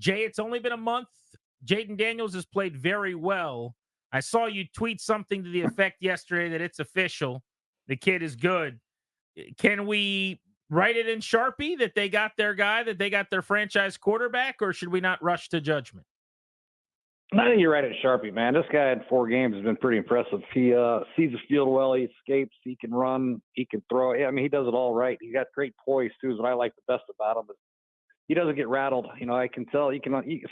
Jay, it's only been a month. Jayden Daniels has played very well. I saw you tweet something to the effect yesterday that it's official. The kid is good. Can we write it in Sharpie that they got their guy, that they got their franchise quarterback, or should we not rush to judgment? I think you're right at Sharpie, man. This guy in 4 games has been pretty impressive. He sees the field well. He escapes. He can run. He can throw. Yeah, I mean, he does it all right. He got great poise, too, is what I like the best about him. But he doesn't get rattled. You know, I can tell.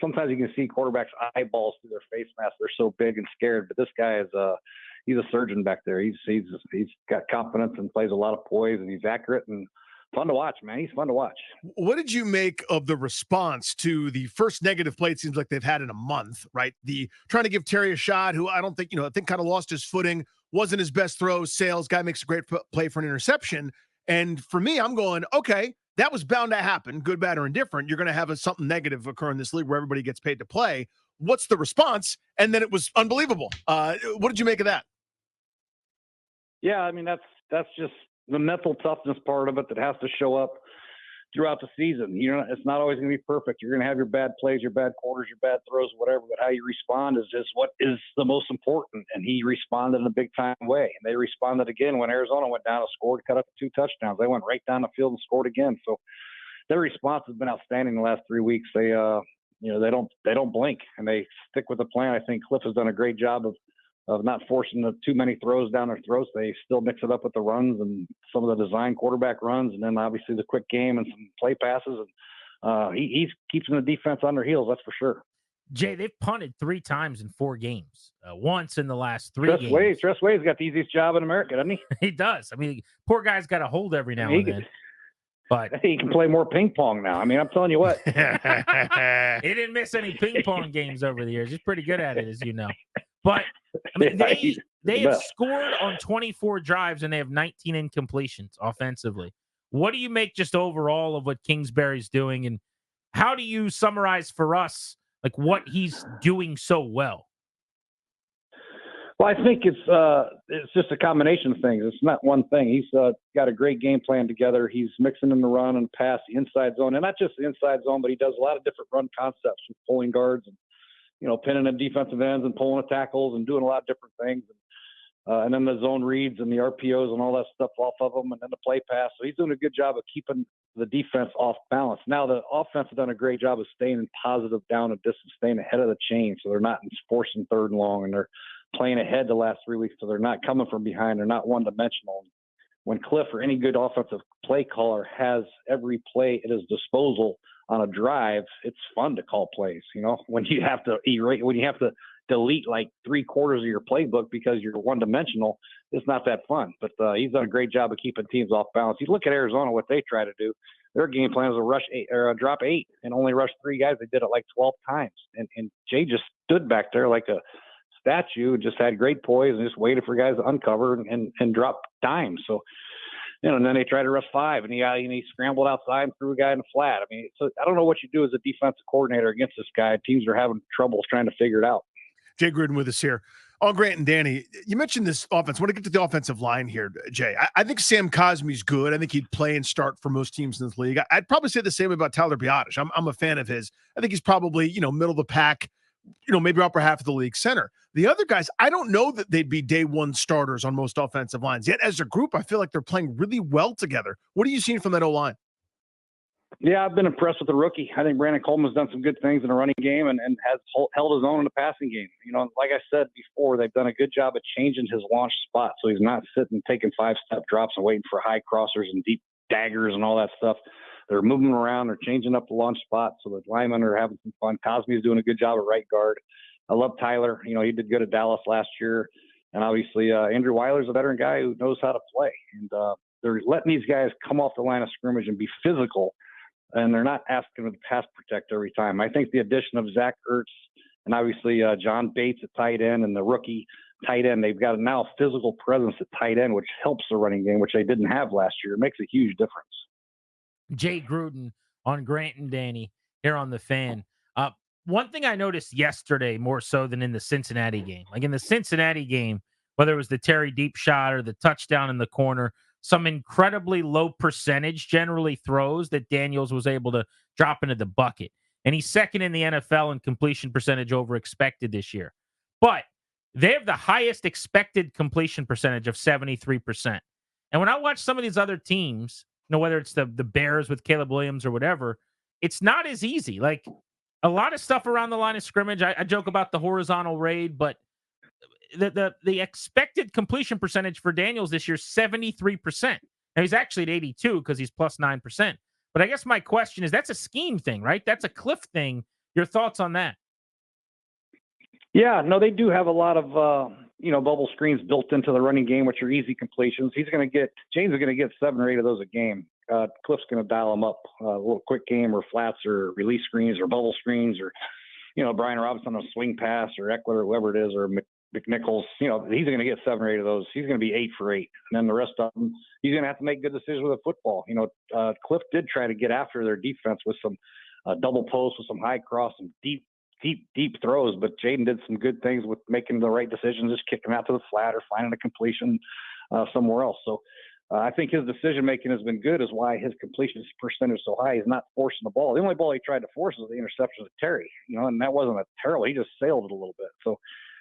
Sometimes you can see quarterbacks' eyeballs through their face mask. They're so big and scared. But this guy is he's a surgeon back there. He's got confidence and plays a lot of poise, and he's accurate and fun to watch, man. He's fun to watch. What did you make of the response to the first negative play it seems like they've had in a month, right? The trying to give Terry a shot, who I think kind of lost his footing, wasn't his best throw. Sales guy makes a great play for an interception. And for me, I'm going, okay, that was bound to happen, good, bad, or indifferent. You're going to have something negative occur in this league where everybody gets paid to play. What's the response? And then it was unbelievable. What did you make of that? Yeah, I mean, that's just the mental toughness part of it that has to show up throughout the season. You know, it's not always going to be perfect. You're going to have your bad plays, your bad quarters, your bad throws, whatever, but how you respond is just what is the most important. And he responded in a big-time way. And they responded again when Arizona went down and scored, cut up 2 touchdowns. They went right down the field and scored again. So their response has been outstanding the last 3 weeks. They don't blink, and they stick with the plan. I think Cliff has done a great job of not forcing too many throws down their throats. They still mix it up with the runs and some of the design quarterback runs, and then obviously the quick game and some play passes. And he's keeping the defense on their heels, that's for sure. Jay, they've punted 3 times in 4 games. Once in the last 3 games. Tress Way's got the easiest job in America, doesn't he? He does. I mean, poor guy's got a hold every now and then. But he can play more ping pong now. I mean, I'm telling you what. He didn't miss any ping pong games over the years. He's pretty good at it, as you know. But I mean, they have scored on 24 drives, and they have 19 incompletions offensively. What do you make just overall of what Kingsbury's doing, and how do you summarize for us like what he's doing so well? Well, I think it's just a combination of things. It's not one thing. He's got a great game plan together. He's mixing in the run and pass, the inside zone, and not just the inside zone, but he does a lot of different run concepts with pulling guards and pinning the defensive ends and pulling the tackles and doing a lot of different things. And then the zone reads and the RPOs and all that stuff off of them, and then the play pass. So he's doing a good job of keeping the defense off balance. Now the offense has done a great job of staying in positive down and distance, staying ahead of the chain, so they're not forcing 3rd and long, and they're playing ahead the last 3 weeks, so they're not coming from behind. They're not one-dimensional. When Cliff or any good offensive play caller has every play at his disposal on a drive, it's fun to call plays. When you have to delete like 3/4 of your playbook because you're one-dimensional, it's not that fun. But he's done a great job of keeping teams off balance. You look at Arizona, what they try to do. Their game plan is to rush 8 or drop 8 and only rush 3 guys. They did it like 12 times, and Jay just stood back there like a statue, just had great poise and just waited for guys to uncover and drop dimes. So, and then they tried to rush 5, and he scrambled outside and threw a guy in the flat. I mean, so I don't know what you do as a defensive coordinator against this guy. Teams are having trouble trying to figure it out. Jay Gruden with us here. On Grant and Danny, you mentioned this offense. I want to get to the offensive line here, Jay. I think Sam Cosmi's good. I think he'd play and start for most teams in this league. I'd probably say the same about Tyler Biadasz. I'm a fan of his. I think he's probably, middle of the pack, maybe upper half of the league center. The other guys, I don't know that they'd be day one starters on most offensive lines. Yet as a group, I feel like they're playing really well together. What are you seeing from that O-line? Yeah, I've been impressed with the rookie. I think Brandon Coleman's done some good things in the running game and has held his own in the passing game. Like I said before, they've done a good job of changing his launch spot, so he's not sitting taking 5-step drops and waiting for high crossers and deep daggers and all that stuff. They're moving around. They're changing up the launch spot, so the linemen are having some fun. Cosby's doing a good job at right guard. I love Tyler. He did good at Dallas last year. And obviously, Andrew Weiler's a veteran guy who knows how to play. And they're letting these guys come off the line of scrimmage and be physical, and they're not asking them to pass protect every time. I think the addition of Zach Ertz and obviously John Bates at tight end and the rookie tight end, they've got a now physical presence at tight end, which helps the running game, which they didn't have last year. It makes a huge difference. Jay Gruden on Grant and Danny here on The Fan. One thing I noticed yesterday more so than in the Cincinnati game, like in the Cincinnati game, whether it was the Terry deep shot or the touchdown in the corner, some incredibly low percentage generally throws that Daniels was able to drop into the bucket. and he's second in the NFL in completion percentage over expected this year. But they have the highest expected completion percentage of 73%. And when I watch some of these other teams, whether it's the Bears with Caleb Williams or whatever, it's not as easy. Like a lot of stuff around the line of scrimmage. I joke about the horizontal raid, but the expected completion percentage for Daniels this year is 73%. Now he's actually at 82 because he's plus 9%. But I guess my question is, that's a scheme thing, right? That's a Cliff thing. Your thoughts on that? Yeah, no, they do have a lot of bubble screens built into the running game, which are easy completions. James is going to get 7 or 8 of those a game. Cliff's going to dial them up, a little quick game or flats or release screens or bubble screens or, Brian Robinson on a swing pass or Eckler or whoever it is or McNichols. He's going to get 7 or 8 of those. He's going to be 8 for 8. And then the rest of them, he's going to have to make good decisions with a football. Cliff did try to get after their defense with some double posts, with some high cross, some deep throws, but Jayden did some good things with making the right decisions, just kicking out to the flat or finding a completion somewhere else. So I think his decision making has been good, is why his completion percentage is so high. He's not forcing the ball. The only ball he tried to force was the interception of Terry, and that wasn't a terrible. He just sailed it a little bit. So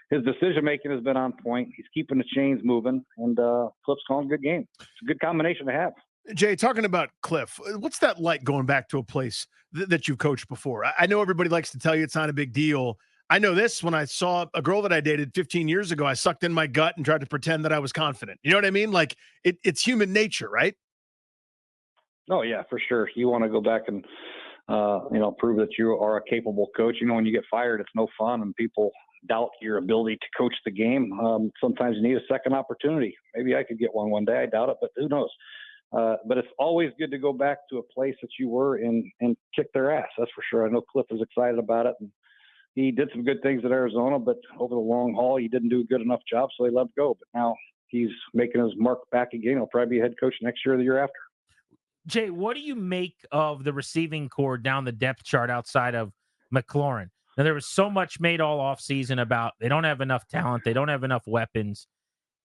his decision making has been on point. He's keeping the chains moving, and Cliff's calling a good game. It's a good combination to have. Jay, talking about Cliff, what's that like going back to a place that you've coached before? I know everybody likes to tell you it's not a big deal. I know this, when I saw a girl that I dated 15 years ago, I sucked in my gut and tried to pretend that I was confident. You know what I mean? Like it's human nature, right? Oh yeah, for sure. You want to go back and, prove that you are a capable coach. When you get fired, it's no fun and people doubt your ability to coach the game. Sometimes you need a second opportunity. Maybe I could get one day. I doubt it, but who knows? But it's always good to go back to a place that you were in and kick their ass. That's for sure. I know Cliff is excited about it. And he did some good things at Arizona, but over the long haul, he didn't do a good enough job, so he let go. But now he's making his mark back again. He'll probably be head coach next year or the year after. Jay, what do you make of the receiving core down the depth chart outside of McLaurin? Now, there was so much made all offseason about they don't have enough talent, they don't have enough weapons,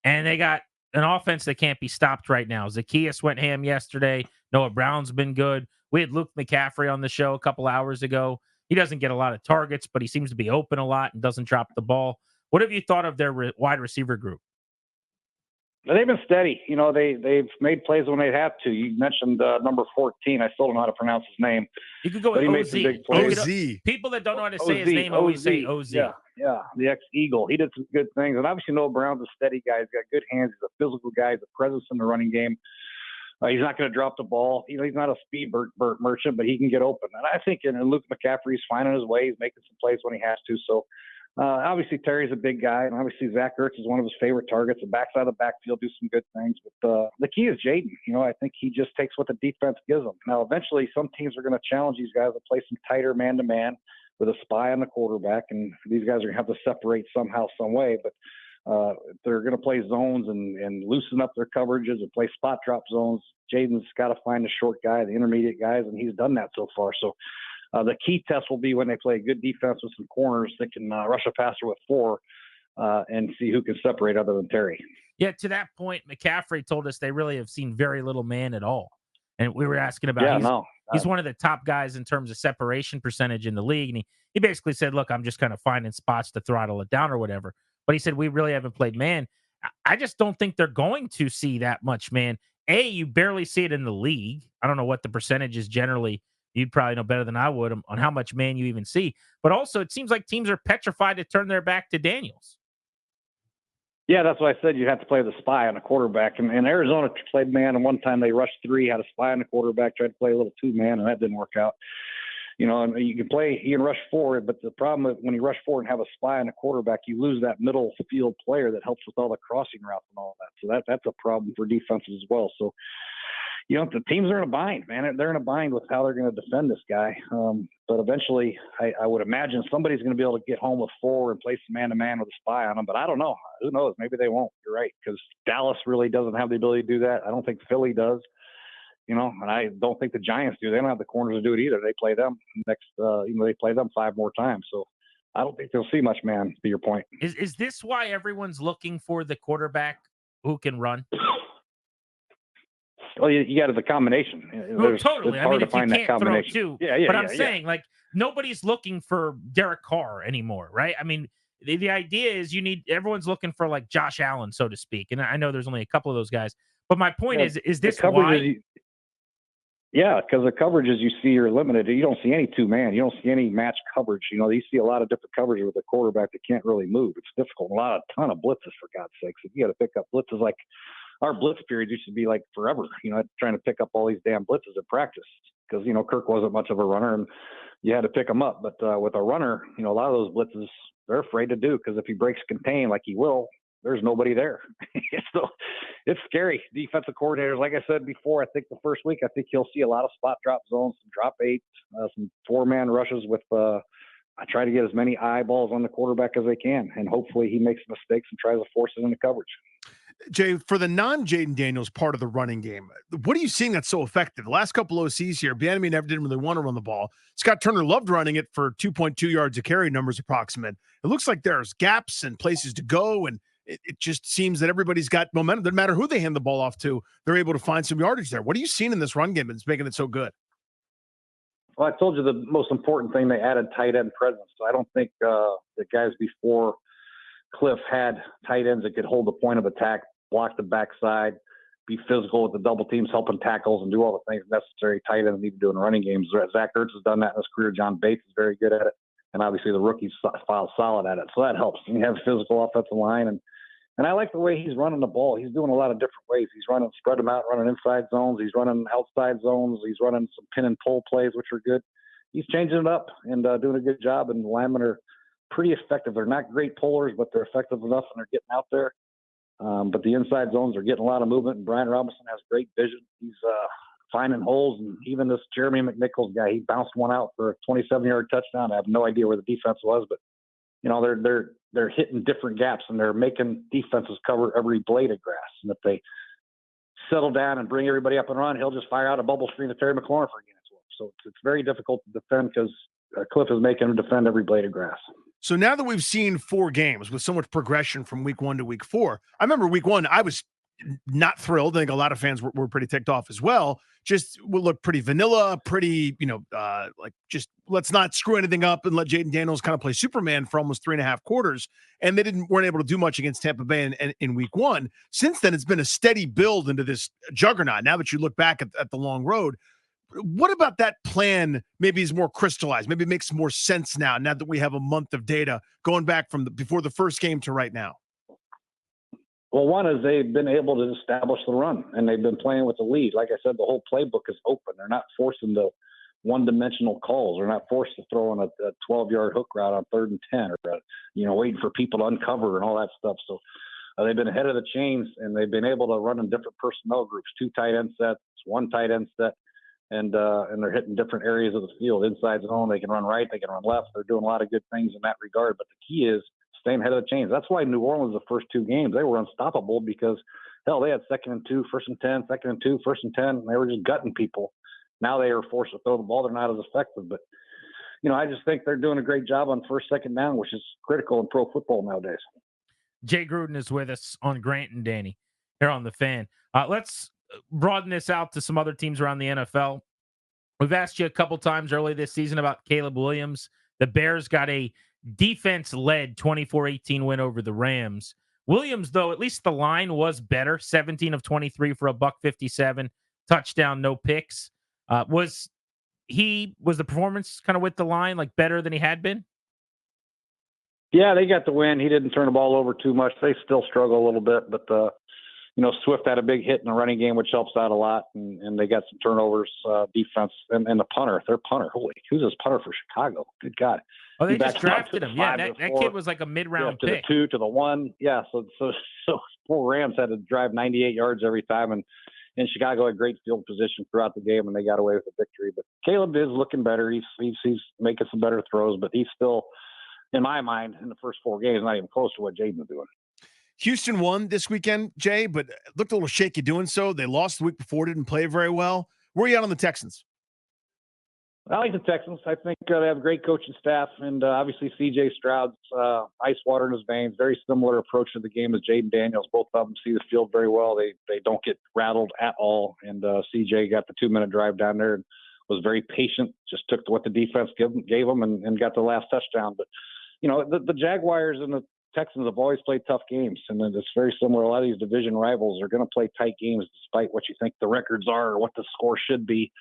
and they got an offense that can't be stopped right now. Zacchaeus went ham yesterday. Noah Brown's been good. We had Luke McCaffrey on the show a couple hours ago. He doesn't get a lot of targets, but he seems to be open a lot and doesn't drop the ball. What have you thought of their wide receiver group? They've been steady. They've made plays when they have to. You mentioned number 14. I still don't know how to pronounce his name. You could go with OZ. People that don't know how to say his name always say OZ. Yeah, the ex-Eagle. He did some good things. And obviously Noah Brown's a steady guy. He's got good hands. He's a physical guy. He's a presence in the running game. He's not going to drop the ball. He's not a speed merchant, but he can get open. And I think Luke McCaffrey's finding his way. He's making some plays when he has to. So obviously Terry's a big guy, and obviously Zach Ertz is one of his favorite targets. The backside of the backfield do some good things. But the key is Jayden. I think he just takes what the defense gives him. Now, eventually some teams are going to challenge these guys to play some tighter man-to-man with a spy on the quarterback, and these guys are going to have to separate somehow, some way. But they're going to play zones and loosen up their coverages and play spot drop zones. Jayden's got to find the short guy, the intermediate guys, and he's done that so far. So the key test will be when they play a good defense with some corners that can rush a passer with 4 and see who can separate other than Terry. Yeah, to that point, McCaffrey told us they really have seen very little man at all. And we were asking about he's one of the top guys in terms of separation percentage in the league. And he basically said, look, I'm just kind of finding spots to throttle it down or whatever. But he said, we really haven't played man. I just don't think they're going to see that much man. You barely see it in the league. I don't know what the percentage is generally. You'd probably know better than I would on how much man you even see. But also, it seems like teams are petrified to turn their back to Daniels. Yeah, that's why I said you have to play the spy on a quarterback. And Arizona played man, and one time they rushed 3, had a spy on the quarterback, tried to play a little 2-man, and that didn't work out. And you can rush 4, but the problem is when you rush 4 and have a spy on a quarterback, you lose that middle field player that helps with all the crossing routes and all that. So that's a problem for defenses as well. So, the teams are in a bind, man. They're in a bind with how they're going to defend this guy. But eventually, I would imagine somebody's going to be able to get home with 4 and play some man-to-man with a spy on him. But I don't know. Who knows? Maybe they won't. You're right, because Dallas really doesn't have the ability to do that. I don't think Philly does. And I don't think the Giants do. They don't have the corners to do it either. They play them next. They play them 5 more times. So I don't think they'll see much man. To your point, is this why everyone's looking for the quarterback who can run? Well, you got the combination. Well, totally. It's I mean, hard to if you find that can't throw combination. two, Yeah, but I'm saying like nobody's looking for Derek Carr anymore, right? I mean, the idea is everyone's looking for like Josh Allen, so to speak. And I know there's only a couple of those guys, but my point is this why? Yeah, because the coverages you see are limited. You don't see any two-man. You don't see any match coverage. You see a lot of different coverage with a quarterback that can't really move. It's difficult. A ton of blitzes, for God's sakes. If you got to pick up blitzes, like our blitz period used to be like forever, trying to pick up all these damn blitzes at practice because, Kirk wasn't much of a runner and you had to pick him up. But with a runner, a lot of those blitzes, they're afraid to do because if he breaks contain like he will, there's nobody there. So it's scary. Defensive coordinators, like I said before, I think the first week, I think you'll see a lot of spot drop zones, some drop eight, some four-man rushes with I try to get as many eyeballs on the quarterback as they can, and hopefully he makes mistakes and tries to force it into coverage. Jay, for the non-Jayden Daniels part of the running game, what are you seeing that's so effective? The last couple OCs here, Bieniemy never didn't really want to run the ball. Scott Turner loved running it for 2.2 yards a carry, numbers approximate. It looks like there's gaps and places to go, and it just seems that everybody's got momentum. Doesn't matter who they hand the ball off to, they're able to find some yardage there. What are you seeing in this run game that's making it so good? Well, I told you the most important thing, they added tight end presence. So I don't think the guys before Cliff had tight ends that could hold the point of attack, block the backside, be physical with the double teams, helping tackles, and do all the things necessary tight ends need to do in running games. Zach Ertz has done that in his career. John Bates is very good at it. And obviously the rookies file solid at it. So that helps. You have physical offensive line. And I like the way he's running the ball. He's doing a lot of different ways. He's running, spread them out, running inside zones. He's running outside zones. He's running some pin and pull plays, which are good. He's changing it up and doing a good job. And the linemen are pretty effective. They're not great pullers, but they're effective enough and they're getting out there. But the inside zones are getting a lot of movement. And Brian Robinson has great vision. He's finding holes. And even this Jeremy McNichols guy, he bounced one out for a 27-yard touchdown. I have no idea where the defense was, but they're hitting different gaps and they're making defenses cover every blade of grass. And if they settle down and bring everybody up and run, he'll just fire out a bubble screen to Terry McLaurin for a gain. So it's very difficult to defend because Cliff is making him defend every blade of grass. So now that we've seen 4 games with so much progression from week 1 to week 4, I remember week 1, I was not thrilled. I think a lot of fans were pretty ticked off as well. Just will look pretty vanilla, pretty, like just let's not screw anything up and let Jayden Daniels kind of play Superman for almost 3.5 quarters. And they weren't able to do much against Tampa Bay in week 1. Since then, it's been a steady build into this juggernaut. Now that you look back at the long road, what about that plan maybe is more crystallized? Maybe it makes more sense now that we have a month of data going back from before the first game to right now? Well, one is they've been able to establish the run, and they've been playing with the lead. Like I said, the whole playbook is open. They're not forcing the one-dimensional calls. They're not forced to throw in a 12-yard hook route on 3rd and 10 or, waiting for people to uncover and all that stuff. So they've been ahead of the chains, and they've been able to run in different personnel groups, 2 tight end sets, 1 tight end set, and they're hitting different areas of the field. Inside zone, they can run right, they can run left. They're doing a lot of good things in that regard. But the key is staying ahead of the chains. That's why New Orleans, the first 2 games, they were unstoppable because, hell, they had 2nd and 2, 1st and 10, 2nd and 2, 1st and 10, and they were just gutting people. Now they are forced to throw the ball. They're not as effective. But, I just think they're doing a great job on 1st, 2nd down, which is critical in pro football nowadays. Jay Gruden is with us on Grant and Danny here on The Fan. Let's broaden this out to some other teams around the NFL. We've asked you a couple times early this season about Caleb Williams. The Bears got a defense-led 24-18 win over the Rams. Williams, though, at least the line was better, 17 of 23 for $157, touchdown, no picks. Was the performance kind of with the line like better than he had been? Yeah, they got the win. He didn't turn the ball over too much. They still struggle a little bit, but Swift had a big hit in the running game, which helps out a lot, and they got some turnovers, defense, and the punter. Their punter, holy, who's this punter for Chicago? Good God. Oh, they just drafted him. Yeah, that kid was like a mid-round pick. To the 2, to the 1. Yeah, so poor Rams had to drive 98 yards every time, and Chicago had great field position throughout the game, and they got away with the victory. But Caleb is looking better. He's making some better throws, but he's still, in my mind, in the first 4 games, not even close to what Jayden was doing. Houston won this weekend, Jay, but looked a little shaky doing so. They lost the week before, didn't play very well. Where are you at on the Texans? I like the Texans. I think they have a great coaching staff, and obviously C.J. Stroud's ice water in his veins. Very similar approach to the game as Jayden Daniels. Both of them see the field very well. They don't get rattled at all. And C.J. got the 2-minute drive down there and was very patient. Just took what the defense gave him and got the last touchdown. But the Jaguars and the Texans have always played tough games, and then it's very similar. A lot of these division rivals are going to play tight games despite what you think the records are or what the score should be.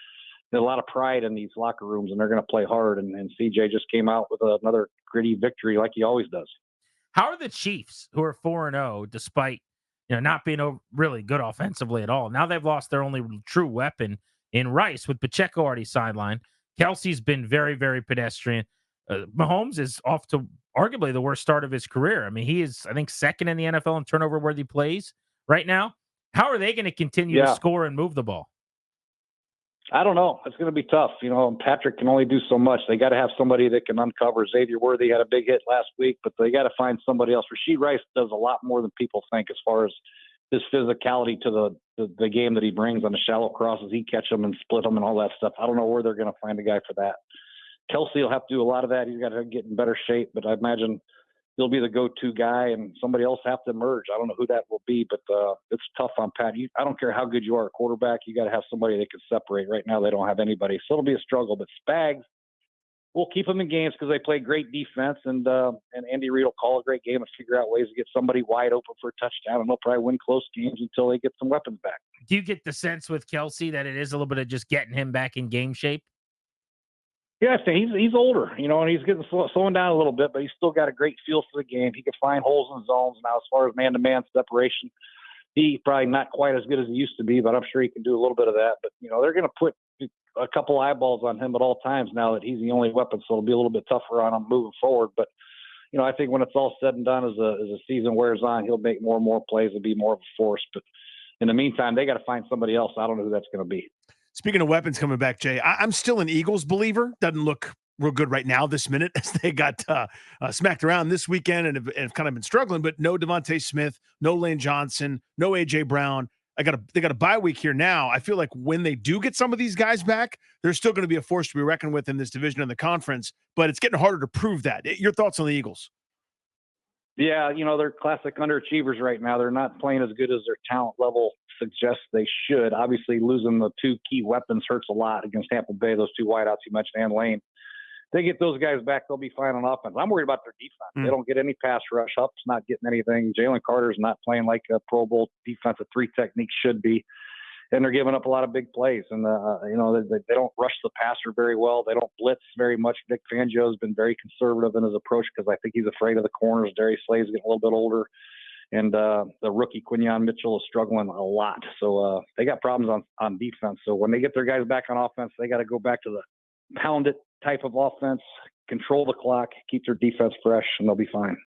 There's a lot of pride in these locker rooms, and they're going to play hard. And CJ just came out with another gritty victory like he always does. How are the Chiefs, who are 4-0, despite not being really good offensively at all? Now they've lost their only true weapon in Rice with Pacheco already sidelined. Kelsey's been very, very pedestrian. Mahomes is off to arguably the worst start of his career. I mean, he is, I think, second in the NFL in turnover-worthy plays right now. How are they going to continue to score and move the ball? I don't know. It's going to be tough. Patrick can only do so much. They got to have somebody that can uncover. Xavier Worthy had a big hit last week, but they got to find somebody else. Rashee Rice does a lot more than people think as far as his physicality to the game that he brings on the shallow crosses. He catch them and split them and all that stuff. I don't know where they're going to find a guy for that. Kelsey will have to do a lot of that. He's got to get in better shape, but I imagine he'll be the go-to guy, and somebody else have to emerge. I don't know who that will be, but it's tough on Pat. I don't care how good you are at quarterback. You got to have somebody that can separate. Right now, they don't have anybody, so it'll be a struggle. But Spags will keep them in games because they play great defense, and Andy Reid will call a great game and figure out ways to get somebody wide open for a touchdown, and they'll probably win close games until they get some weapons back. Do you get the sense with Kelsey that it is a little bit of just getting him back in game shape? Yeah, I think he's older, and he's getting slowing down a little bit, but he's still got a great feel for the game. He can find holes in zones now. As far as man-to-man separation, he probably not quite as good as he used to be, but I'm sure he can do a little bit of that. But they're going to put a couple eyeballs on him at all times now that he's the only weapon, so it'll be a little bit tougher on him moving forward. But I think when it's all said and done, as the season wears on, he'll make more and more plays and be more of a force. But in the meantime, they got to find somebody else. I don't know who that's going to be. Speaking of weapons coming back, Jay, I'm still an Eagles believer. Doesn't look real good right now this minute as they got smacked around this weekend and have kind of been struggling, but no Devontae Smith, no Lane Johnson, no A.J. Brown. They got a bye week here now. I feel like when they do get some of these guys back, they're still going to be a force to be reckoned with in this division and the conference, but it's getting harder to prove that. Your thoughts on the Eagles? Yeah, they're classic underachievers right now. They're not playing as good as their talent level suggests they should. Obviously, losing the two key weapons hurts a lot against Tampa Bay, those two wideouts you mentioned, and Lane. They get those guys back, they'll be fine on offense. I'm worried about their defense. They don't get any pass rush. Hup's not getting anything. Jalen Carter's not playing like a Pro Bowl defensive 3 technique should be. And they're giving up a lot of big plays. And, they don't rush the passer very well. They don't blitz very much. Vic Fangio has been very conservative in his approach because I think he's afraid of the corners. Darius Slay's getting a little bit older. And the rookie Quinyon Mitchell is struggling a lot. So they got problems on defense. So when they get their guys back on offense, they got to go back to the pound it type of offense, control the clock, keep their defense fresh, and they'll be fine.